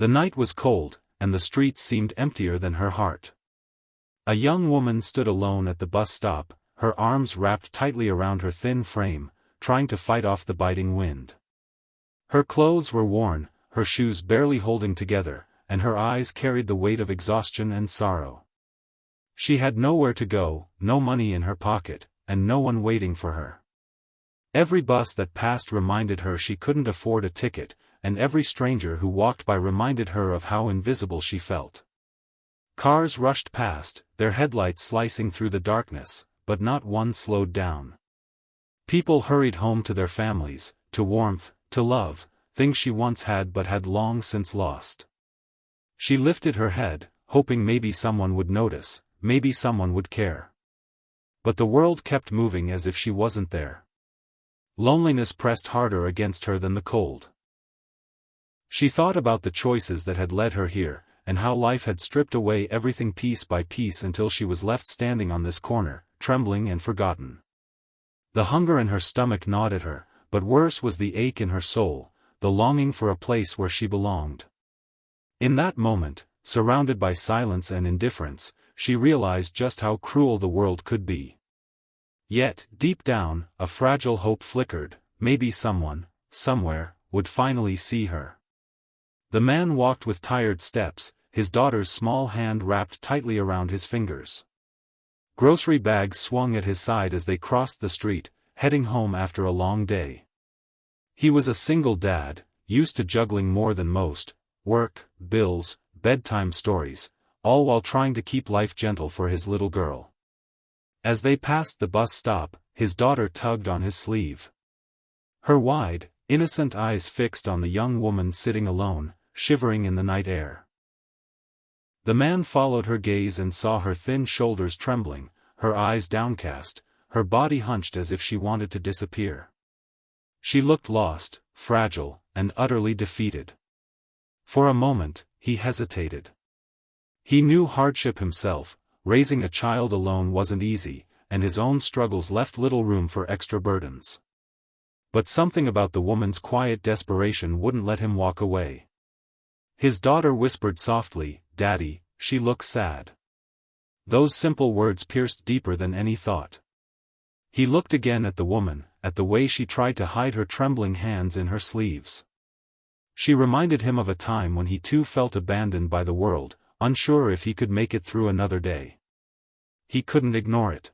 The night was cold, and the streets seemed emptier than her heart. A young woman stood alone at the bus stop, her arms wrapped tightly around her thin frame, trying to fight off the biting wind. Her clothes were worn, her shoes barely holding together, and her eyes carried the weight of exhaustion and sorrow. She had nowhere to go, no money in her pocket, and no one waiting for her. Every bus that passed reminded her she couldn't afford a ticket, and every stranger who walked by reminded her of how invisible she felt. Cars rushed past, their headlights slicing through the darkness, but not one slowed down. People hurried home to their families, to warmth, to love, things she once had but had long since lost. She lifted her head, hoping maybe someone would notice, maybe someone would care. But the world kept moving as if she wasn't there. Loneliness pressed harder against her than the cold. She thought about the choices that had led her here, and how life had stripped away everything piece by piece until she was left standing on this corner, trembling and forgotten. The hunger in her stomach gnawed at her, but worse was the ache in her soul, the longing for a place where she belonged. In that moment, surrounded by silence and indifference, she realized just how cruel the world could be. Yet, deep down, a fragile hope flickered, maybe someone, somewhere, would finally see her. The man walked with tired steps, his daughter's small hand wrapped tightly around his fingers. Grocery bags swung at his side as they crossed the street, heading home after a long day. He was a single dad, used to juggling more than most, work, bills, bedtime stories, all while trying to keep life gentle for his little girl. As they passed the bus stop, his daughter tugged on his sleeve. Her wide, innocent eyes fixed on the young woman sitting alone, shivering in the night air. The man followed her gaze and saw her thin shoulders trembling, her eyes downcast, her body hunched as if she wanted to disappear. She looked lost, fragile, and utterly defeated. For a moment, he hesitated. He knew hardship himself, raising a child alone wasn't easy, and his own struggles left little room for extra burdens. But something about the woman's quiet desperation wouldn't let him walk away. His daughter whispered softly, "Daddy, she looks sad." Those simple words pierced deeper than any thought. He looked again at the woman, at the way she tried to hide her trembling hands in her sleeves. She reminded him of a time when he too felt abandoned by the world, unsure if he could make it through another day. He couldn't ignore it.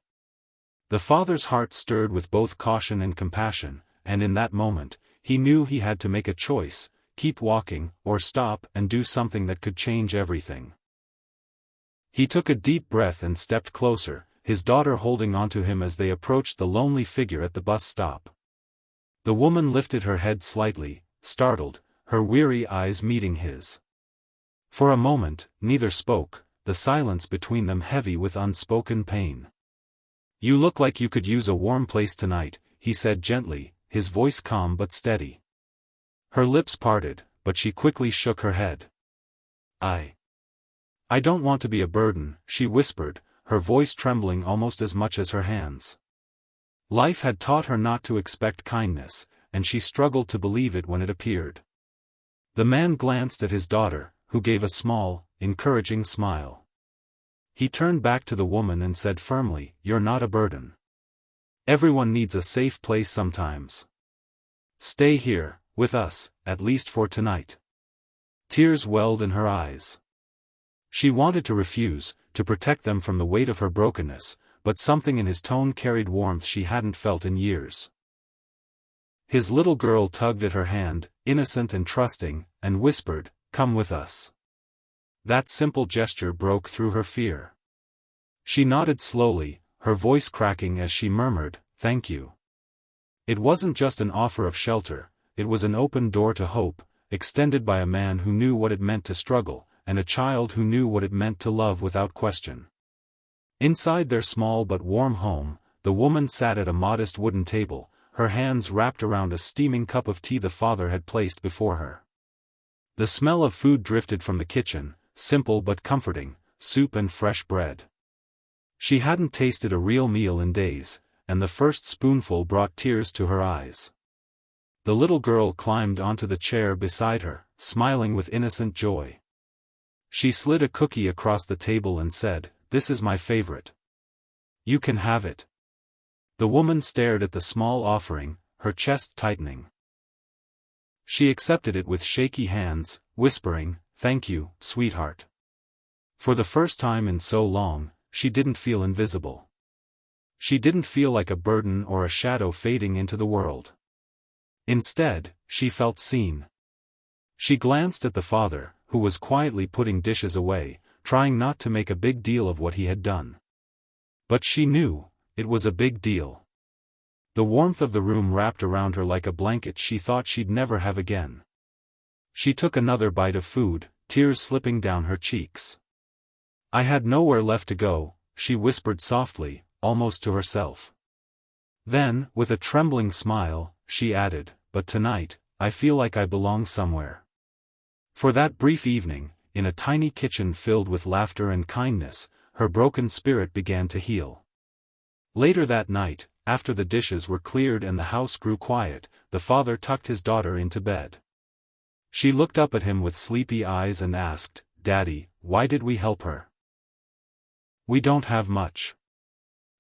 The father's heart stirred with both caution and compassion, and in that moment, he knew he had to make a choice: keep walking, or stop and do something that could change everything. He took a deep breath and stepped closer, his daughter holding onto him as they approached the lonely figure at the bus stop. The woman lifted her head slightly, startled, her weary eyes meeting his. For a moment, neither spoke, the silence between them heavy with unspoken pain. "You look like you could use a warm place tonight," he said gently, his voice calm but steady. Her lips parted, but she quickly shook her head. I don't want to be a burden," she whispered, her voice trembling almost as much as her hands. Life had taught her not to expect kindness, and she struggled to believe it when it appeared. The man glanced at his daughter, who gave a small, encouraging smile. He turned back to the woman and said firmly, "You're not a burden. Everyone needs a safe place sometimes. Stay here, with us, at least for tonight." Tears welled in her eyes. She wanted to refuse, to protect them from the weight of her brokenness, but something in his tone carried warmth she hadn't felt in years. His little girl tugged at her hand, innocent and trusting, and whispered, "Come with us." That simple gesture broke through her fear. She nodded slowly, her voice cracking as she murmured, "Thank you." It wasn't just an offer of shelter, it was an open door to hope, extended by a man who knew what it meant to struggle, and a child who knew what it meant to love without question. Inside their small but warm home, the woman sat at a modest wooden table, her hands wrapped around a steaming cup of tea the father had placed before her. The smell of food drifted from the kitchen, simple but comforting, soup and fresh bread. She hadn't tasted a real meal in days, and the first spoonful brought tears to her eyes. The little girl climbed onto the chair beside her, smiling with innocent joy. She slid a cookie across the table and said, "This is my favorite. You can have it." The woman stared at the small offering, her chest tightening. She accepted it with shaky hands, whispering, "Thank you, sweetheart." For the first time in so long, she didn't feel invisible. She didn't feel like a burden or a shadow fading into the world. Instead, she felt seen. She glanced at the father, who was quietly putting dishes away, trying not to make a big deal of what he had done. But she knew, it was a big deal. The warmth of the room wrapped around her like a blanket she thought she'd never have again. She took another bite of food, tears slipping down her cheeks. "I had nowhere left to go," she whispered softly, almost to herself. Then, with a trembling smile, she added, "But tonight, I feel like I belong somewhere." For that brief evening, in a tiny kitchen filled with laughter and kindness, her broken spirit began to heal. Later that night, after the dishes were cleared and the house grew quiet, the father tucked his daughter into bed. She looked up at him with sleepy eyes and asked, "Daddy, why did we help her? We don't have much."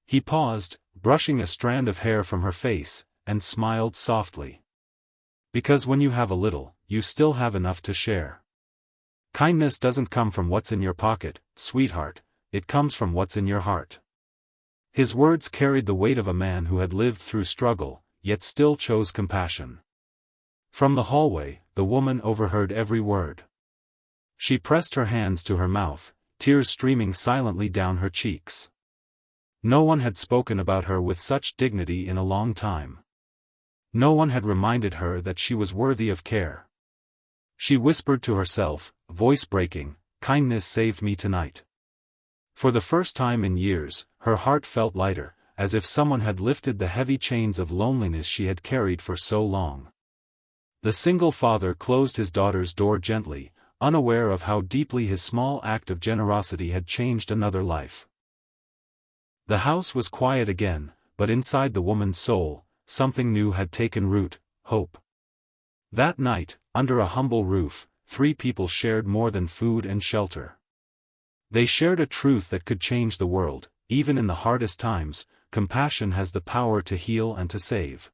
He paused, brushing a strand of hair from her face, and smiled softly. "Because when you have a little, you still have enough to share. Kindness doesn't come from what's in your pocket, sweetheart, it comes from what's in your heart." His words carried the weight of a man who had lived through struggle, yet still chose compassion. From the hallway, the woman overheard every word. She pressed her hands to her mouth, tears streaming silently down her cheeks. No one had spoken about her with such dignity in a long time. No one had reminded her that she was worthy of care. She whispered to herself, voice breaking, "Kindness saved me tonight." For the first time in years, her heart felt lighter, as if someone had lifted the heavy chains of loneliness she had carried for so long. The single father closed his daughter's door gently, unaware of how deeply his small act of generosity had changed another life. The house was quiet again, but inside the woman's soul, something new had taken root, hope. That night, under a humble roof, 3 people shared more than food and shelter. They shared a truth that could change the world. Even in the hardest times, compassion has the power to heal and to save.